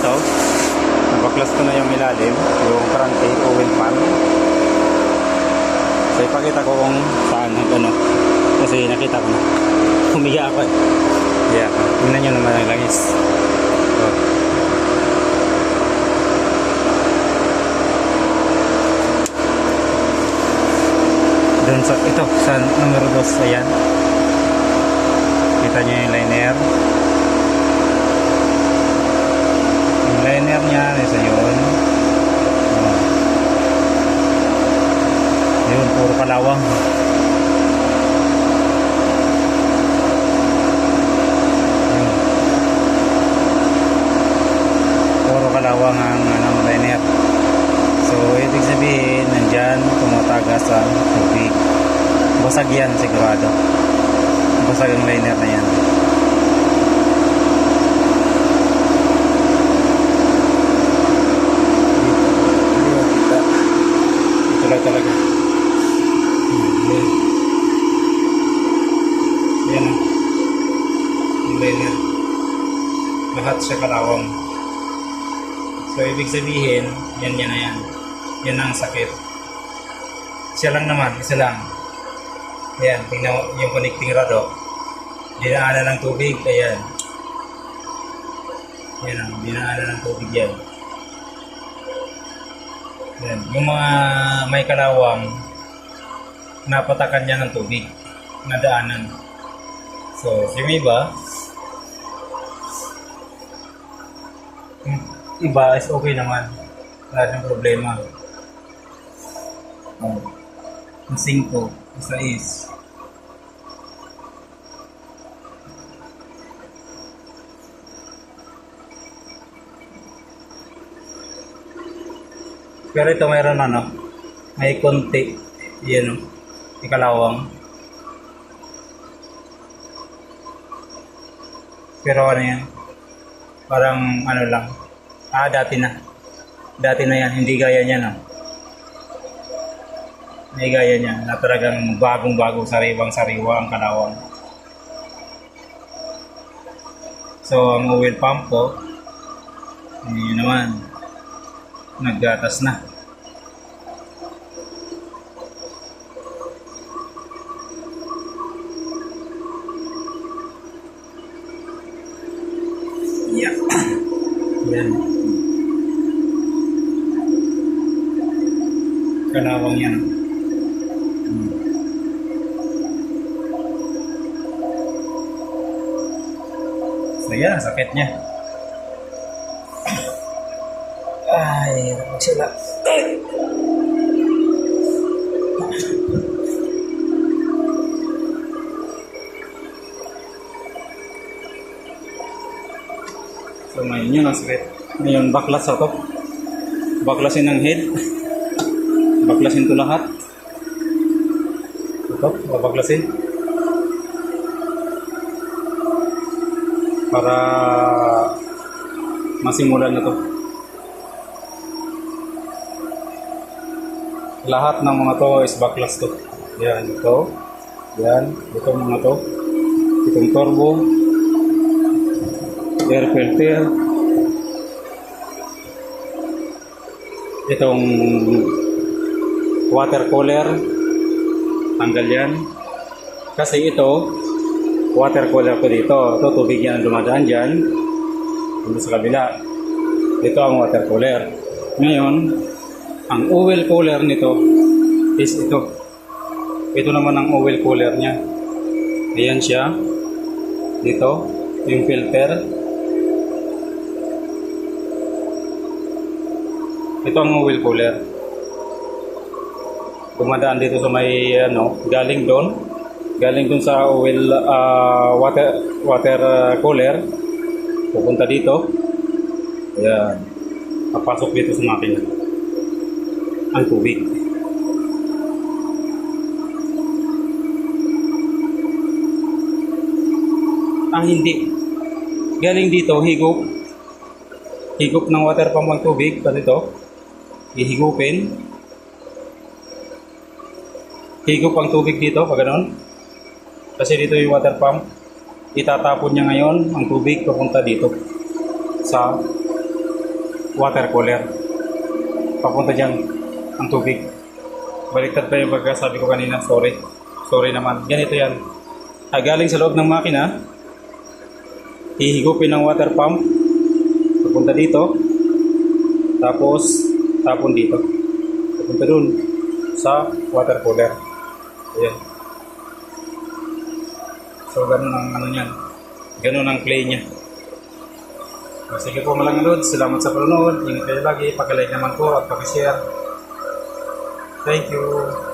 ito, nabaklas ko na yung ilalim, yung crankcase o oil pan. So ipakita ko kung saan ano, kasi nakita ko na humiga ako eh. Yeah, tingnan nyo naman ang langis. So, doon sa ito, sa numero 2, ayan. Kita nyo yung liner. Yung liner niya, nasa yun. Yun, puro kalawang. Yun. Puro kalawang ang liner. So, ibig sabihin, nandyan, tumatagas sa tubig. Basag yan, sigurado. Basag ang liner na yan. Ito lang talaga. Yan. Yung liner. Lahat siya kalawang. So, ibig sabihin, yan na yan. Yan ang sakit. Siya lang naman, isa lang. Ayan, tingnan mo yung connecting rod, oh. Dinaanan ng tubig, ayan. Ayan, dinaanan ng tubig yan. Ayan, yung mga may kalawang, napatakan niya ng tubig, nadaanan. So, yung iba is okay naman. Wala siyang problema. Oh. Ang 5, ang 6. Pero ito mayroon may konti, yan ikalawang. Pero ano yan, parang ano lang, dati na yan, hindi gaya niya hindi gaya niya, na talagang bagong-bago, sariwang-sariwa ang kalawang. So ang oil pump ko, yun naman, naggatas na. Yeah. Yan. Kalawang yan. So yan, sakit niya. Ay, sila. So ngayon yun ang sakit. Ngayon baklas ako. Baklasin ng head. Baklasin ko lahat. Ito, baklasin. Para masimulan na to. Lahat ng mga to is baklas to. Yan, ito. Yan, ito mga to. Itong turbo. Air filter. Itong water cooler. Tanggal yan. Kasi ito, water cooler ko dito. Ito, tubig yan ang dumadaan dyan. Dito sa kabila. Ito ang water cooler. Ngayon, ang oil cooler nito is ito. Ito naman ang oil cooler niya. Ayan siya. Dito, yung filter. Ito ang oil cooler. Dumadaan dito sa may galing doon sa oil water cooler, pupunta dito. Ayan, papasok dito sa makina ang tubig. Hindi galing dito, higop ng water pump ang tubig. Ganito, ihigupin. Higop ang tubig dito, pag ganon. Kasi dito yung water pump. Itatapon niya ngayon ang tubig papunta dito sa water cooler. Papunta dyan ang tubig. Baliktad pa yung pagkasabi ko kanina. Sorry. Sorry naman. Ganito yan. Galing sa loob ng makina. Hihigupin ng water pump. Papunta dito. Tapos, tapon dito. Papunta dun sa water cooler. Ayan. So, ganun ang ano niyan. Ganun ang play niya. Sige po mga Lods, salamat sa panonood. Ingat kayo lagi, pag-like naman po at pag-share. Thank you.